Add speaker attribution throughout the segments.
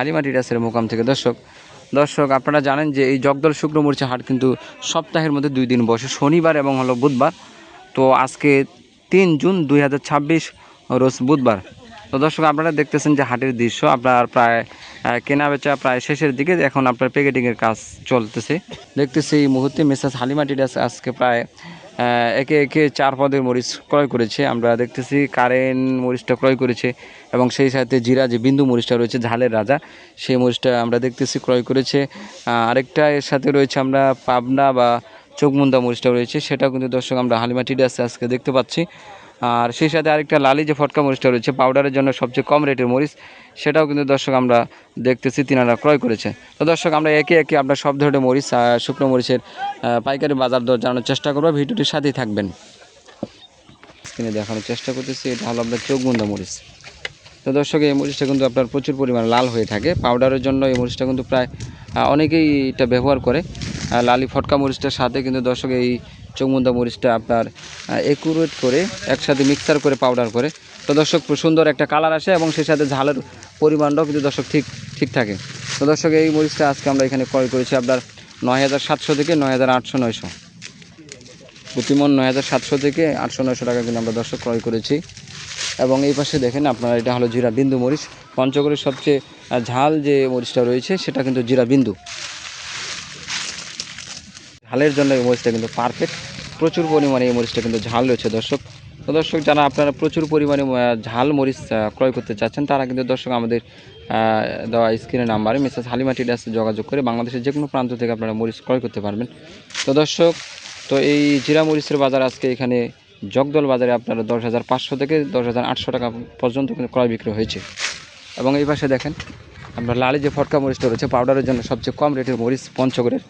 Speaker 1: হালিমা ট্রেডার্সের মোকাম থেকে। দর্শক আপনারা জানেন যে এই জগদল শুকনো মরিচের হাট কিন্তু সপ্তাহের মধ্যে 2 দিন বসে, শনিবার এবং হলো বুধবার। তো আজকে 3 জুন 2026 রোজ বুধবার। তো দর্শক আপনারা দেখতেছেন যে হাটের দৃশ্য আপনার প্রায় কেনা বেচা প্রায় শেষের দিকে, এখন আপনার প্যাকেটিংয়ের কাজ চলতেছে। দেখতেছি এই মুহূর্তে মিসেস হালিমা ট্রেডার্স আজকে প্রায় একে একে 4 পদের মরিচ ক্রয় করেছে। আমরা দেখতেছি কারেন্ট মরিচটা ক্রয় করেছে এবং সেই সাথে জিরা যে বিন্দু মরিচটা রয়েছে ঝালের রাজা, সেই মরিচটা আমরা দেখতেছি ক্রয় করেছে। আরেকটা এর সাথে রয়েছে আমরা পাবনা বা চোখমুন্দা মরিচটা রয়েছে, সেটাও কিন্তু দর্শক আমরা হালিমা ট্রেডার্সে আজকে দেখতে পাচ্ছি। আর সেই সাথে আরেকটা লালি যে ফটকা মরিচটা রয়েছে পাউডারের জন্য সবচেয়ে কম রেটের মরিচ, সেটাও কিন্তু দর্শক আমরা দেখতেছি তিনারা ক্রয় করেছে। তো দর্শক আমরা একে একে আপনার সব ধরনের মরিচ শুকনো মরিচের পাইকারি বাজার দর জানানোর চেষ্টা করবো, ভিডিওটির সাথেই থাকবেন। স্ক্রিনে দেখানোর চেষ্টা করতেছি, এটা হলো আপনার চোখমুন্দা মরিচ। তো দর্শক এই মরিচটা কিন্তু আপনার প্রচুর পরিমাণ লাল হয়ে থাকে, পাউডারের জন্য এই মরিচটা কিন্তু প্রায় অনেকেই এটা ব্যবহার করে। লালি ফটকা মরিচটার সাথে কিন্তু দর্শক এই চোখমুন্দা মরিচটা আপনার একুরেট করে একসাথে মিক্সার করে পাউডার করে। তো দর্শক সুন্দর একটা কালার আসে এবং সেই সাথে ঝালের পরিমাণটাও কিন্তু দর্শক ঠিক থাকে। তো দর্শক এই মরিচটা আজকে আমরা এখানে ক্রয় করেছি আপনার 9700 থেকে 9800-900 প্রতিমন, 9700 থেকে 800-900 টাকা কিন্তু আমরা দর্শক ক্রয় করেছি। এবং এই পাশে দেখেন আপনার এটা হলো জিরা বিন্দু মরিচ, পঞ্চগড়ের সবচেয়ে ঝাল যে মরিচটা রয়েছে সেটা কিন্তু জিরা বিন্দু। ঝালের জন্য এই মরিচটা কিন্তু পারফেক্ট, প্রচুর পরিমাণে এই মরিচটা কিন্তু ঝাল রয়েছে দর্শক। তো দর্শক যারা আপনারা প্রচুর পরিমাণে ঝাল মরিচ ক্রয় করতে চাচ্ছেন, তারা কিন্তু দর্শক আমাদের দেওয়া স্ক্রিনের নাম্বারে মিসেস হালিমা ট্রেডার্সে যোগাযোগ করে বাংলাদেশের যে কোনো প্রান্ত থেকে আপনারা মরিচ ক্রয় করতে পারবেন। তো দর্শক এই জিরা মরিচের বাজার আজকে এখানে জগদল বাজারে আপনারা 10,500 থেকে 10,800 টাকা পর্যন্ত কিন্তু ক্রয় বিক্রি হয়েছে। এবং এই পাশে দেখেন আপনার লালি যে ফটকা মরিচটা রয়েছে পাউডারের জন্য সবচেয়ে কম রেটের মরিচ পঞ্চগড়ের,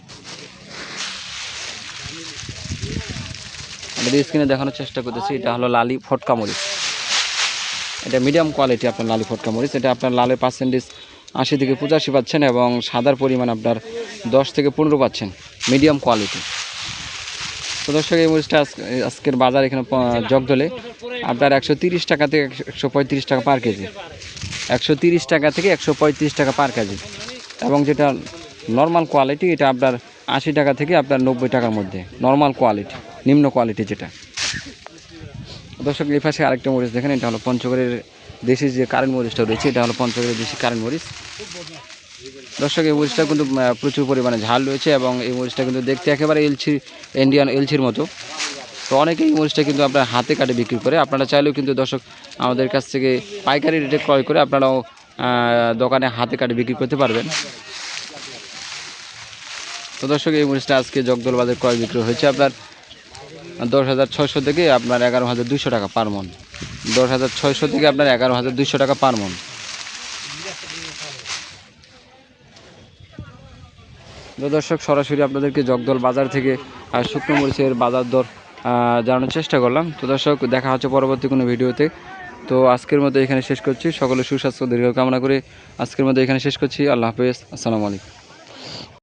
Speaker 1: আমাদের স্ক্রিনে দেখানোর চেষ্টা করতেছি। এটা হলো লালি ফটকা মরিচ, এটা মিডিয়াম কোয়ালিটি আপনার লালি ফটকা মরিচ। এটা আপনার লালের পার্সেন্টেজ 80 থেকে 85 পাচ্ছেন এবং সাদার পরিমাণ আপনার 10 থেকে 15 পাচ্ছেন, মিডিয়াম কোয়ালিটি। তো দর্শক এই মরিচটা আজকের বাজার এখানে জগদলে আপনার 130 টাকা থেকে 135 টাকা পার কেজি, 130 টাকা থেকে 135 টাকা পার কেজি। এবং যেটা নর্মাল কোয়ালিটি এটা আপনার 80 টাকা থেকে আপনার 90 টাকার মধ্যে, নর্মাল কোয়ালিটি, নিম্ন কোয়ালিটি যেটা। দর্শক এই পাশে আরেকটা মরিচ দেখেন, এটা হলো পঞ্চগড়ের দেশি যে কারেন্ট মরিচটা রয়েছে, এটা হলো পঞ্চগড়ের দেশি কারেন্ট মরিচ। দর্শক এই মরিচটা কিন্তু প্রচুর পরিমাণে ঝাল রয়েছে এবং এই মরিচটা কিন্তু দেখতে একেবারে ইন্ডিয়ান এলচির মতো। তো অনেকেই এই মরিচটা কিন্তু আপনার হাতে কাটে বিক্রি করে, আপনারা চাইলেও কিন্তু দর্শক আমাদের কাছ থেকে পাইকারি রেটে ক্রয় করে আপনারাও দোকানে হাতে কাটে বিক্রি করতে পারবেন। তো দর্শক এই মরিচটা আজকে জগদল বাজারে ক্রয় বিক্রি হয়েছে আপনার 10,600 থেকে আপনার 11,200 টাকা পার মন, 10,600 থেকে আপনার 11,200 টাকা পার মন। তো দর্শক সরাসরি আপনাদেরকে জগদল বাজার থেকে শুকনো মরিচের বাজার দর জানানোর চেষ্টা করলাম। তো দর্শক দেখা হচ্ছে পরবর্তী কোনো ভিডিওতে। তো আজকের মধ্যে এখানে শেষ করছি, সকলে সুস্বাস্থ্য দীর্ঘ কামনা করে আজকের মধ্যে এখানে শেষ করছি। আল্লাহ হাফেজ, আসসালামু আলাইকুম।